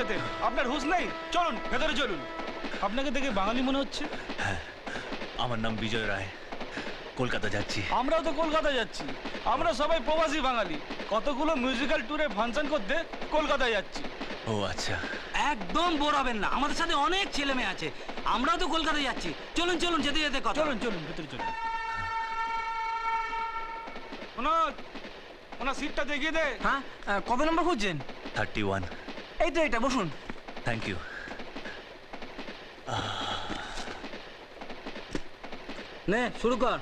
যেতে, আপনার হুঁশ নেই? চলুন ভেতরে চলুন। আপনাকে দেখে বাঙালি মনে হচ্ছে। হ্যাঁ, আমার নাম বিজয় রায়, কলকাতা যাচ্ছি। আমরাও তো কলকাতা যাচ্ছি। আমরা সবাই প্রবাসী বাঙালি, কতগুলো মিউজিক্যাল ট্যুরে ফাংশন করতে কলকাতায় যাচ্ছি। ও আচ্ছা। একদম বোর হবেন না, আমাদের সাথে অনেক ছেলে মেয়ে আছে, আমরাও তো কলকাতায় যাচ্ছি। চলুন চলুন, যেতে যেতে কথা। চলুন চলুন ভেতরে চলুন। ওনার সিটটা দেখিয়ে দে। হ্যাঁ, কত নম্বর খুঁজছেন? 31। এই তো এটা, বসুন। Thank you. নে শুরু কর।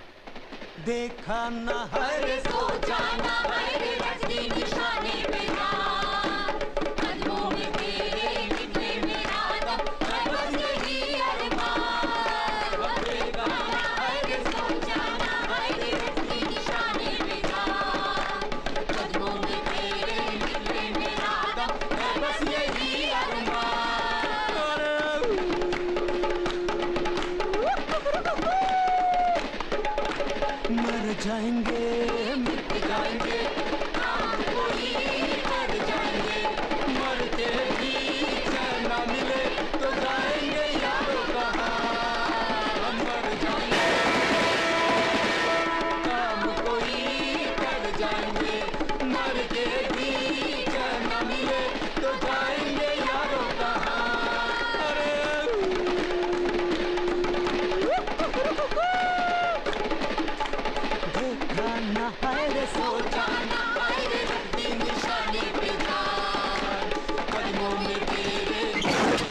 देखा ना है रे सोचा ना है रे रस्ती निशाने पे जान कदमों में तेरे निकले मेरा दम है बस यही अरमान देखा ना है रे सोचा ना है रे रस्ती निशाने पे जान कदमों में तेरे निकले मेरा दम है बस यही मर जाएंगे मिट जाएंगे काम कोई कर जाएंगे मरते भी चैन ना मिले तो जाएंगे यारों कहाँ मर जाएंगे काम कोई कर जाएंगे मरते भी चैन ना मिले तो जाएंगे यारों कहाँ अरे ना है रे सोचा ना है रे रखती निशाने पे जान कदमों में तेरे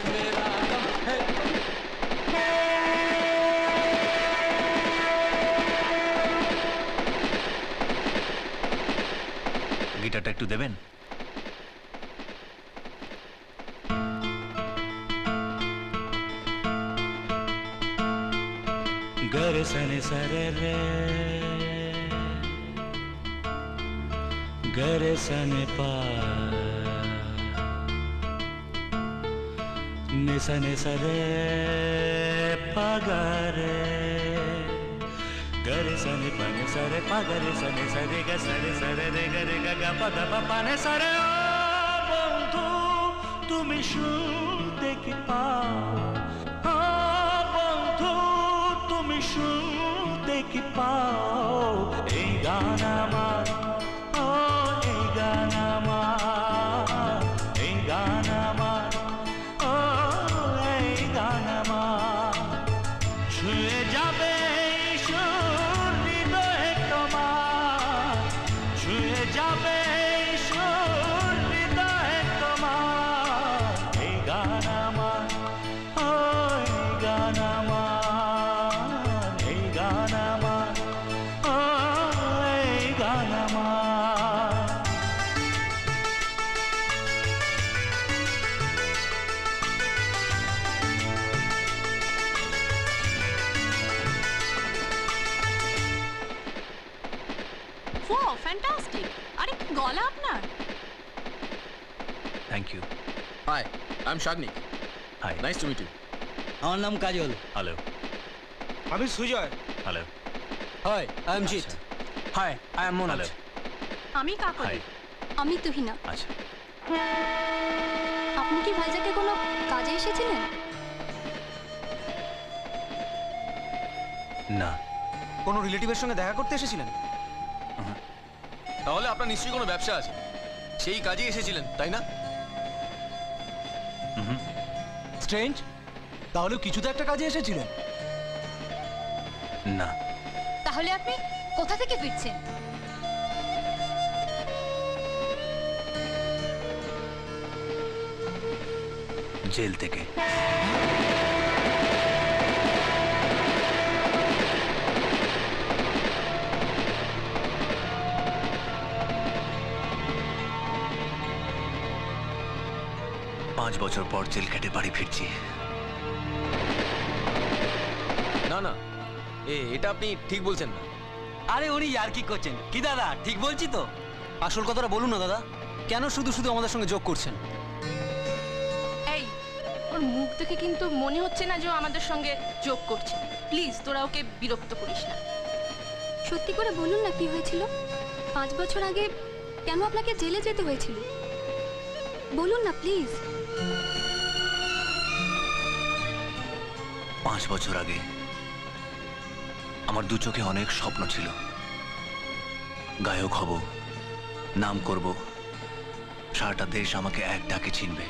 मेरा दम है। গিটারটা একটু দেবেন? गरे सने सरे रे गरे सने पा निसने सरे पगरे गरे सने पने सरे पगरे सने सरे ग सरे सरे रे गरे ग ग प द प पने सरे ओ बंधु তুমি শুনতে কি পাও ও বন্ধু তুমি শুনতে কি পাও এই গান আমার ও এই গান আমার এই গান আমার ও এই গান আমার ছুঁয়ে যাবে সুর হৃদয়ে তোমার ছুঁয়ে যাবে সুর হৃদয়ে তোমার এই গান আমার ও এই গান আমার এই গান আমার ও এই গান আমার। Wow fantastic! আরে কি গলা আপনার! Thank you. Hi, I'm Shagnik. Hi. Nice to meet you. আমার নাম কাজল। হ্যালো। আমি Sujoy. Hello. Hi, I am Jeet. Hi, I am Monal. Hello. আমি কাকলি। হাই। আমি তুহিনা। আচ্ছা। আপনি কি ভাইজাকে কোনো কাজে এসেছিলেন? না। কোনো রিলেটিভের সঙ্গে দেখা করতে এসেছিলেন? তাহলে আপনার নিশ্চয়ই কোনো ব্যবসা আছে, সেই কাজে এসেছিলেন তাই না? স্ট্রেঞ্জ, তাহলে কিছু তো একটা কাজে এসেছিলেন। না। তাহলে আপনি কোথা থেকে ফিরছেন? জেল থেকে। পাঁচ বছর পর জেল খেটে বাড়ি ফিরছি। না না, এটা আপনি ঠিক বলছেন না। আরে উনি আর কি করছেন? কি দাদা ঠিক বলছি তো? আসল কথাটা বলুন না দাদা, কেন শুধু শুধু আমাদের সঙ্গে যোগ করছেন? এই ওর মুখ দেখে কিন্তু মনে হচ্ছে না যে ও আমাদের সঙ্গে যোগ করছে। প্লিজ তোরা ওকে বিরক্ত করিস না। সত্যি করে বলুন না কি হয়েছিল? 5 বছর আগে কেন আপনাকে জেলে যেতে হয়েছিল? বলুন না প্লিজ। 5 বছর আগে আমার দু চোখে অনেক স্বপ্ন ছিল। গায়ক হব, নাম করব, সারাটা দেশ আমাকে এক ডাকে চিনবে।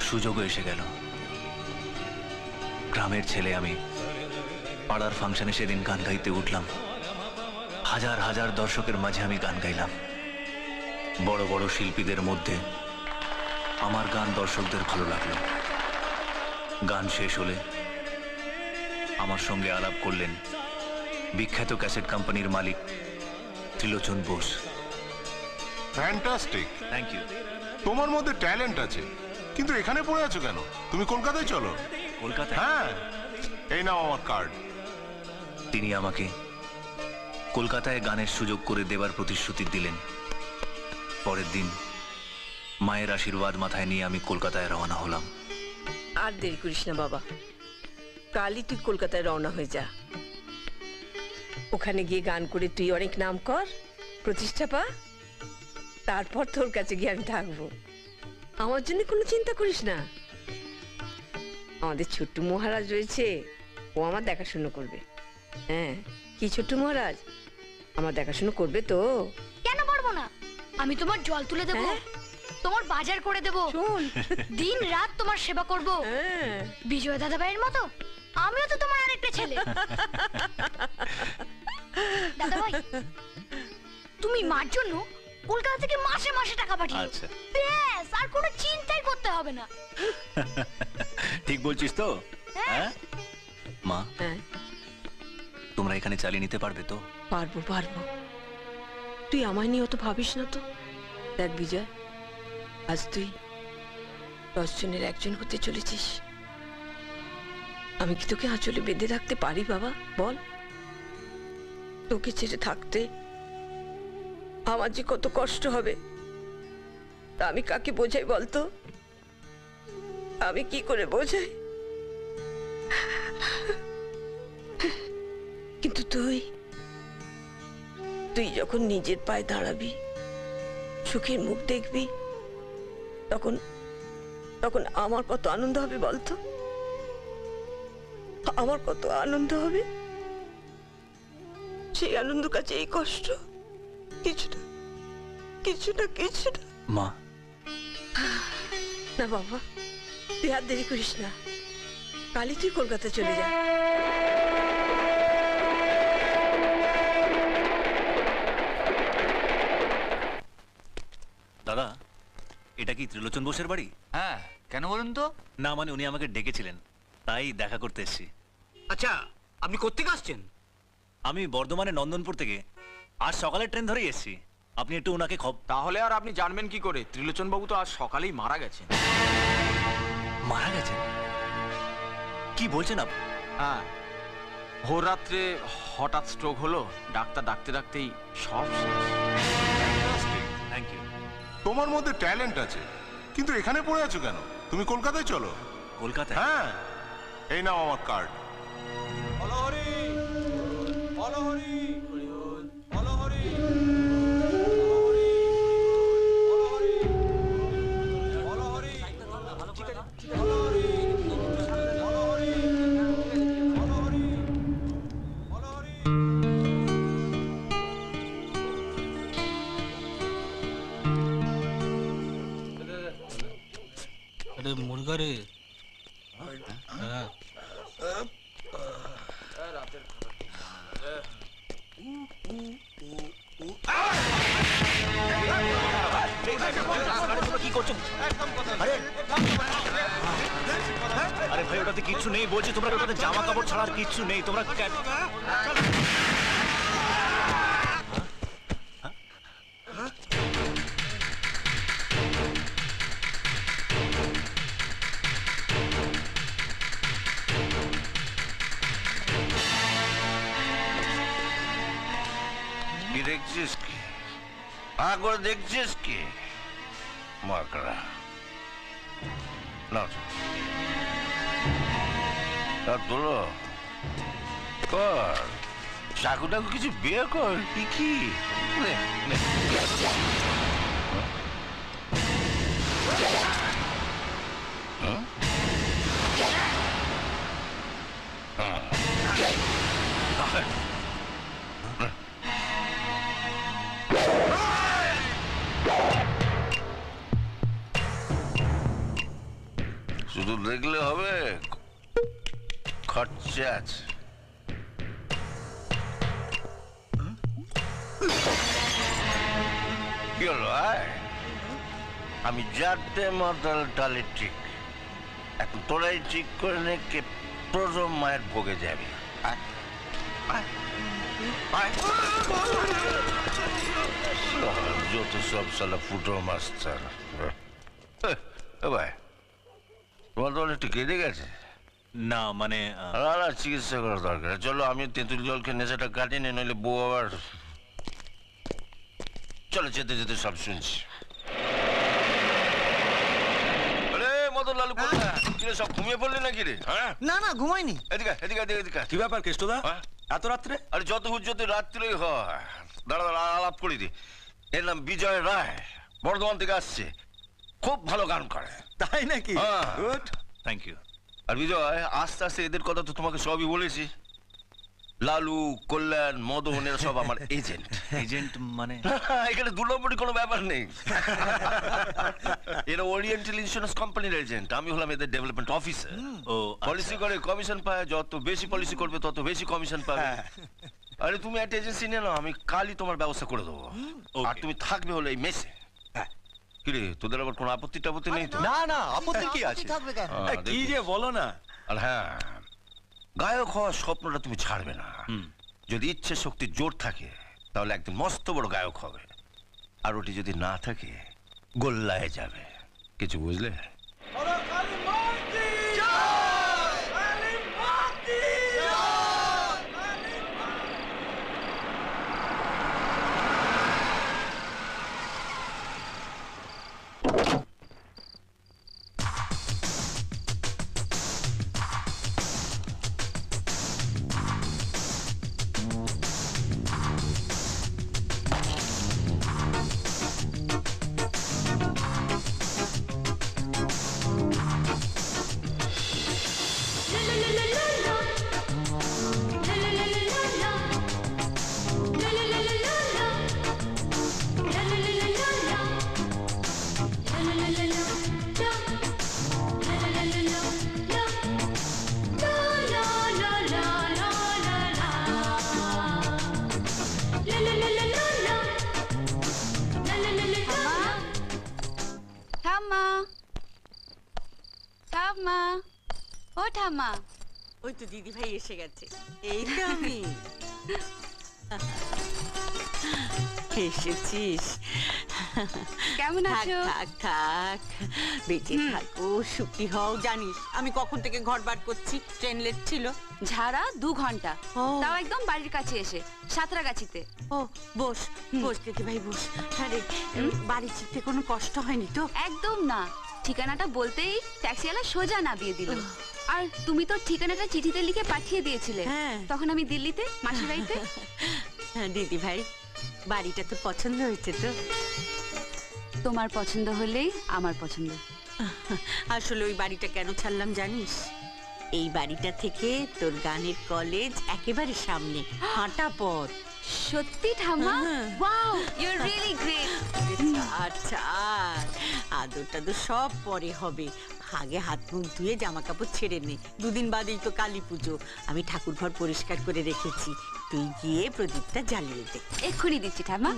সুযোগও এসে গেল। গ্রামের ছেলে আমি, পাড়ার ফাংশনে সেদিন গান গাইতে উঠলাম। হাজার হাজার দর্শকের মাঝে আমি গান গাইলাম। বড় বড় শিল্পীদের মধ্যে আমার গান দর্শকদের ভালো লাগলো। গান শেষ হলে আমার সঙ্গে আলাপ করলেন বিখ্যাত ক্যাসেট কোম্পানির মালিক Trilochan Bose. Fantastic. Thank you. তোমার মধ্যে ট্যালেন্ট আছে, কিন্তু এখানে পড়ে আছো কেন? তুমি কলকাতায় চলো। কলকাতায়? হ্যাঁ, এই নাও আমার কার্ড। তিনি আমাকে কলকাতায় গানের সুযোগ করে দেবার প্রতিশ্রুতি দিলেন। পরের দিন মায়ের আশীর্বাদ মাথায় নিয়ে আমি কলকাতায় রওনা হলাম। আর দেরি করিস না বাবা, কালই তুই কলকাতায় রওনা হয়ে যা। ওখানে গিয়ে গান করে তুই অনেক নাম কর, প্রতিষ্ঠা পা, তারপর তোর কাছে গিয়ে আমি থাকবো। আমার জন্য কোনো চিন্তা করিস না। আমাদের ছোট্ট মহারাজ রয়েছে, ও আমার দেখাশুনো করবে। হ্যাঁ, কি ছোট্ট মহারাজ আমার দেখাশুনো করবে তো? কেন পারবো না? আমি তোমার জল তুলে দেবো, হ্যাঁ? তোমার বাজার করে দেবো, শোন, দিন রাত তোমার সেবা করব। হ্যাঁ, বিজয় দাদা ভাইয়ের মতো আমিও তো তোমার আরেকটা ছেলে। দাদা ভাই, তুমি মার জন্য কলকাতা থেকে মাসে মাসে টাকা পাঠিও। আচ্ছা। ব্যাস, আর কোনো চিন্তাই করতে হবে না। ঠিক বলছিস তো? হ্যাঁ মা, হ্যাঁ, তোমরা এখানে চালিয়ে নিতে পারবে তো? পারবো পারবো। তুই আমায় নিয়ে অত ভাবিস না তো। দেখ বিজয়, আজ তুই 10 জনের একজন হতে চলেছিস। আমি কি তোকে আঁচলে বেঁধে রাখতে পারি বাবা? বল, তোকে ছেড়ে থাকতে আমার যে কত কষ্ট হবে, তা আমি কাকে বোঝাই বলতো? আমি কি করে বোঝাই? কিন্তু তুই যখন নিজের পায়ে দাঁড়াবি, সুখের মুখ দেখবি, তখন তখন আমার কত আনন্দ হবে বলতো? আমার কত আনন্দ হবে। সেই আনন্দ কাছে এই কষ্ট কিছুটা কিছুটা কিছুটা। মা, না বাবা, তুই আর দেরি করিস না, কালই তুই কলকাতা চলে যা। দাদা, এটা কি ত্রিলোচন বোসের বাড়ি? হ্যাঁ, কেন বলুন তো? না মানে উনি আমাকে ডেকেছিলেন, তাই দেখা করতে এসেছি। আচ্ছা, আপনি কোত্থেকে আসছেন? আমি বর্ধমানে নন্দনপুর থেকে আজ সকালে ট্রেন ধরেই এসেছি। আপনি একটু ওনাকে তাহলে আর আপনি জানবেন কি করে? ত্রিলোচন বাবু তো আজ সকালেই মারা গেছেন। মারা গেছেন? কি বলছেন আপনি? হ্যাঁ, ভোর রাত্রে হঠাৎ স্ট্রোক হলো, ডাক্তার ডাকতে ডাকতেই সব শেষ। Thank you. তোমার মধ্যে ট্যালেন্ট আছে, কিন্তু এখানে পড়ে আছো কেন? তুমি কলকাতায় চলো। কলকাতায়? হ্যাঁ, এই নাও আমার কার্ড। अरे मुर्गा रे। हाँ। কি করছো? আরে ভাই, ওটাতে কিচ্ছু নেই বলছি। তোমরা ওটাতে জামা কাপড় ছাড়া আর কিচ্ছু নেই। তোমরা দেখছিস কি? আগর দেখছিস কি? মাকড়া না তোলো কর, চাকু টাকু কিছু বিয়ে কর। কি শুধু দেখলে হবে, খরচা আছে। কি হলো আমি যাতে মাতাল টালে ঠিক, এখন তোরাই ঠিক করে নে কে প্রথম মায়ের ভোগে যাবে। যত সব সালা ফুটো মাস্টার। ভাই তোমার তো অনেকটা কেটে গেছে। না মানে না চিকিৎসা করার দরকার। চলো আমি তেঁতুল জলকে নেশাটা কাটিয়ে নে, নইলে বউ আবার। চলো যেতে যেতে সব শুনছি। মদন লালু কিরে সব ঘুমিয়ে পড়লি নাকি রে? হ্যাঁ না না ঘুমাইনি। এদিকে এদিকে এদিকে এদিকে। কি ব্যাপার কেষ্টদা, এত রাত্রে? আরে যত হুজ্জতে রাত্রিই হয়। দাঁড়া দাঁড়া আলাপ করি দি। এর নাম বিজয় রায়, বর্ধমান থেকে আসছে, খুব ভালো গান করে। তাই নাকি? Good, thank you. আর বিজয় আস্তে আস্তে এদের কথা তো তোমাকে সবই বলেছি। লালু, কল্যাণ, মদন এরা সব আমার এজেন্ট। এজেন্ট মানে? এখানে দু নম্বরই কোনো ব্যাপার নেই। এরা ওরিয়েন্টাল ইন্স্যুরেন্স কোম্পানির এজেন্ট, আমি হলাম এদের ডেভেলপমেন্ট অফিসার। ও পলিসি করে কমিশন পায়, যত বেশি পলিসি করবে তত বেশি কমিশন পাবে। আরে তুমি একটা এজেন্সি নিয়ে নাও, আমি কালই তোমার ব্যবস্থা করে দেবো। আর তুমি থাকবে হলো এই মেসে। কিরে তোদের আবার কোনো আপত্তি টাপত্তি নেই তো? না না আপত্তি কি আছে? কি যে বলো না। আর হ্যাঁ, গায়ক হওয়ার স্বপ্নটা তুমি ছাড়বে না। যদি ইচ্ছে শক্তি জোর থাকে তাহলে একদিন মস্ত বড় গায়ক হবে, আর ওটি যদি না থাকে গোল্লায় যাবে। কিছু বুঝলে? ঠাম্মা, ঠাম্মা, ও ঠাম্মা। ওই তো দিদি ভাই এসে গেছে। এই তো আমি। এসেছিস? কেমন আছো? থাক থাক, বেঁচে থাকো, সুখী হও। জানিস আমি কখন থেকে ঘর বার করছি, ট্রেন লেট ছিল। ঝাড়া 2 ঘন্টা, তাও একদম বাড়ির কাছে এসে, সাঁতরাগাছিতে। ও বস বস দিদি ভাই বস। আরে বাড়ি চিনতে কোনো কষ্ট হয়নি তো? একদম না, ঠিকানাটা বলতেই ট্যাক্সিওয়ালা সোজা নামিয়ে দিল। আর তুমি তো ঠিকানাটা চিঠিতে লিখে পাঠিয়ে দিয়েছিলে। তখন আমি দিল্লিতে মাসির বাড়িতে। দিদি ভাই বাড়িটা তো পছন্দ হয়েছে তো? তোমার পছন্দ হলেই আমার পছন্দ। আসলে ওই বাড়িটা কেন ছাড়লাম জানিস? এই বাড়িটা থেকে তোর গানের কলেজ একেবারে সামনে, হাঁটা পথ। সত্যি ঠাম্মা? Wow, you are really great. আচ্ছা, আদর টাদর সব পরে হবে। আগে হাত মুখ ধুয়ে জামা কাপড় ছেড়ে নে। 2 দিন বাদেই তো কালী পুজো। আমি ঠাকুর ঘর পরিষ্কার করে রেখেছি, তুই গিয়ে প্রদীপটা জ্বালিয়ে দে। এক্ষুনি দিচ্ছি ঠাম্মা।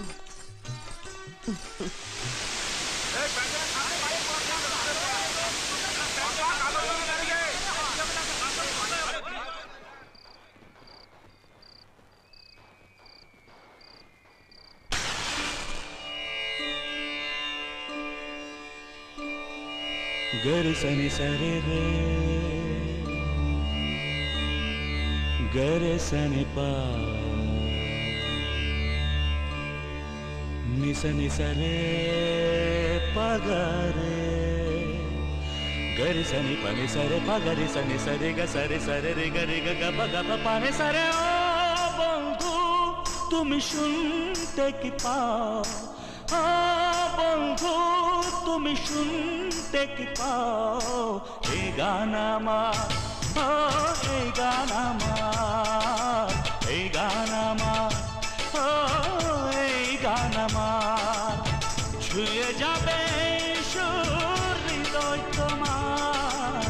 गरे सनी सरे रे, गरे सनी पा, निसनी सरे पगरे, गरे सनी पानी सरे पगरे सनी सरे ग सरे सरे रे गरे ग ग ग ग पानी सरे। ओ बंधु तुम শুনতে কি পাও? ও বন্ধু তুমি শুনতে কি পাও? এই গান আমার, ও এই গান আমার, এই গান আমার, ও এই গান আমার। ছুঁয়ে যাবে সুর হৃদয় তোমার,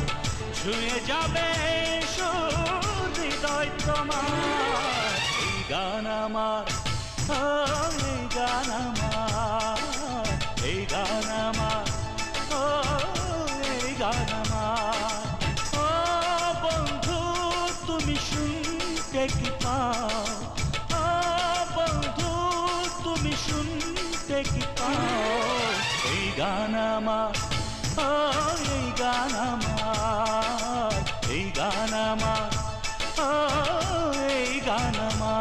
আমার, ও এই গান আমার। ও বন্ধু তুমি শুনতে কি পাও, ও বন্ধু তুমি শুনতে কি পাও, এই গান আমার, ও এই গান আমার, এই গান আমার, ও এই গান আমার।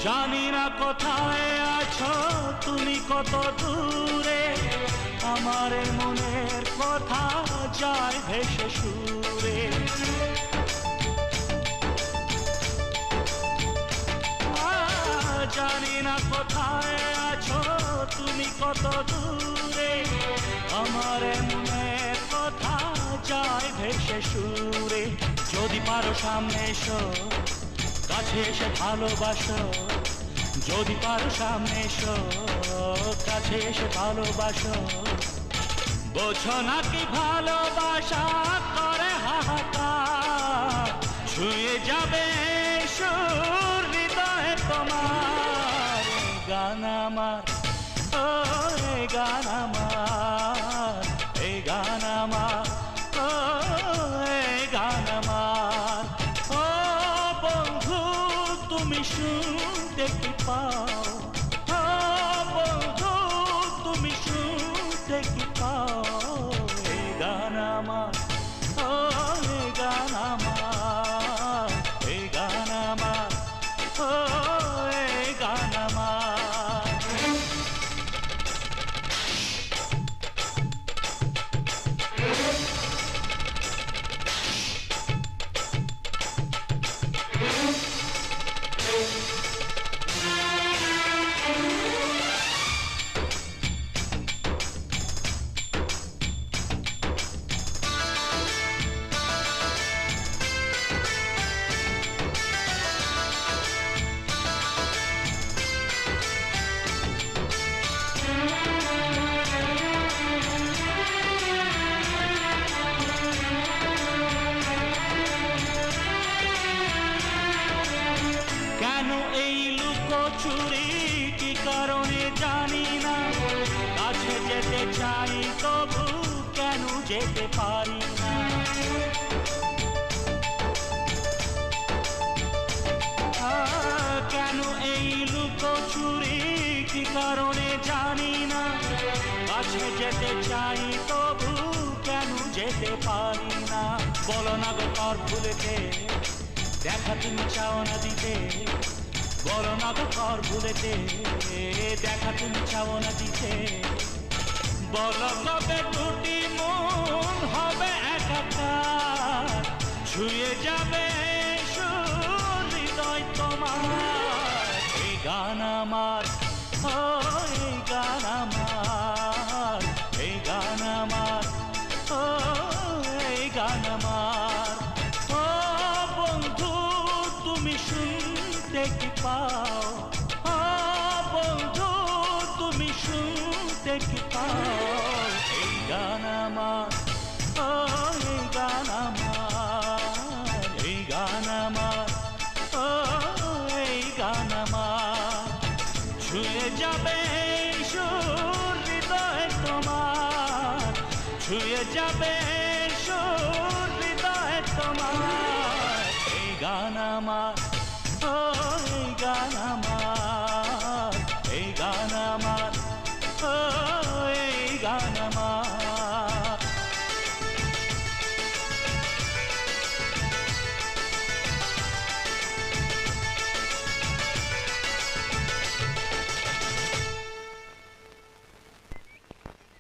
জানি না কোথায় আছো তুমি, কত দূরে, আমার মনের কথা যায় ভেসে সুরে। জানি না কোথায় আছো তুমি, কত দূরে, আমার মনের কথা যায় ভেসে সুরে। যদি পারো সামনে এসো, কাছে এসে ভালোবাসো, যদি পারো সামনে এসো, কাছে এসে ভালোবাসো। বোঝো নাকি ভালোবাসা করে হাহাকার, ছুঁয়ে যাবে সুর হৃদয়ে তোমার। এই গান আমার, ও এই গান আমার, এই গান আমার, ও এই গান আমার। ও বন্ধু তুমি শুনতে কি পাও, ও বন্ধু তুমি শুনতে কি পাও, এই গান আমার, ও এই গান আমার, এই গান আমার, ও এই গান আমার। কেন এই লুকোচুরি কি কারণে জানি না, কাছে যেতে চাই তবু কেন যেতে পারি না। কেন এই লুকোচুরি কি কারণে জানি না, কাছে যেতে চাই তবু কেন যেতে পারি না। বলো না গো কর ভুলেতে, দেখা তুমি চাও না দিতে, বলো না গো কর ভুলেতে, দেখা তুমি চাও না দিতে। বলো কবে দুটি মন হবে একাকার, ছুঁয়ে যাবে সুর হৃদয় তোমার। এই গান আমার, ও এই গান আমার, এই গান আমার, ও এই গান আমার। ও বন্ধু তুমি শুনতে কি পাও, ও বন্ধু তুমি শুনতে কি পাও, এই গান আমার, ও এই গান আমার, এই গান আমার, ও এই গান আমার। ছুঁয়ে যাবে সুর হৃদয় তোমার, ছুঁয়ে যাবে সুর হৃদয় তোমার। এই গান আমার, ও এই গান আমার, এই গান আমার, ও এই গান আমার।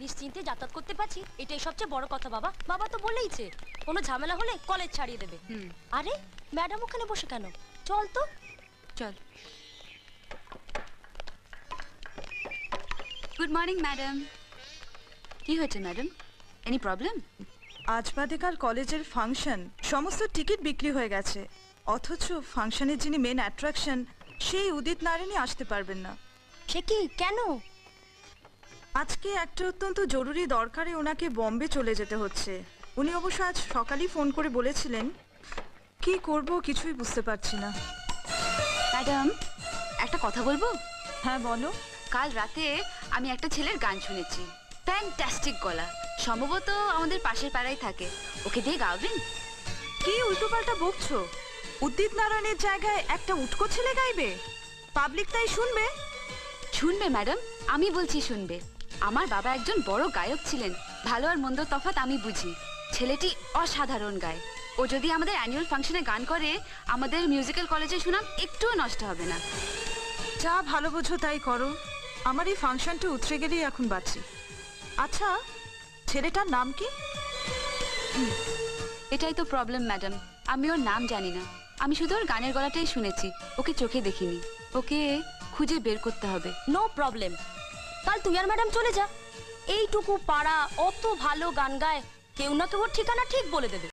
নিশ্চিন্তে যাতায়াত করতে পারছি আছি, এটাই সবচেয়ে বড় কথা। বাবা বাবা তো বলেইছে কোনো ঝামেলা হলে কলেজ ছাড়িয়ে দেবে। আরে ম্যাডাম ওখানে বসে কেন? চল তো। চল। Good morning madam. কি হয়েছে ম্যাডাম? Any problem? আজ বাদে কাল কলেজের ফাংশন, সমস্ত টিকিট বিক্রি হয়ে গেছে, অথচ ফাংশনের যিনি মেন অ্যাট্রাকশন সেই উদিত নারায়ণী আসতে পারবেন না। সে কি, কেন? আজকে একটা অত্যন্ত জরুরি দরকারে ওনাকে বম্বে চলে যেতে হচ্ছে। উনি অবশ্য আজ সকালেই ফোন করে বলেছিলেন। কি করব কিছুই বুঝতে পারছি না। ম্যাডাম একটা কথা বলবো? হ্যাঁ বলো। কাল রাতে আমি একটা ছেলের গান শুনেছি, ফ্যান্টাস্টিক গলা, সম্ভবত আমাদের পাশের পাড়ায় থাকে। ওকে দিয়ে গাওবেন? কি উল্টোপাল্টা বকছো? উদিত নারায়ণের জায়গায় একটা উটকো ছেলে গাইবে? পাবলিক তাই শুনবে? শুনবে ম্যাডাম, আমি বলছি শুনবে। আমার বাবা একজন বড় গায়ক ছিলেন, ভালো আর মন্দ তফাৎ আমি বুঝি। ছেলেটি অসাধারণ গায়। ও যদি আমাদের অ্যানুয়াল ফাংশনে গান করে, আমাদের মিউজিক্যাল কলেজে সুনাম একটুও নষ্ট হবে না। যা ভালো বোঝো তাই করো, আমার এই ফাংশনটা উতরে গেলেই এখন বাঁচি। আচ্ছা ছেলেটার নাম কি? এটাই তো প্রবলেম ম্যাডাম, আমি ওর নাম জানি না। আমি শুধু ওর গানের গলাটাই শুনেছি, ওকে চোখে দেখিনি। ওকে খুঁজে বের করতে হবে। নো প্রবলেম, কাল তুই আর ম্যাডাম চলে যা। এইটুকু পাড়া, অত ভালো গান গায়, কেউ না কেউ ওর ঠিকানা ঠিক বলে দেবে।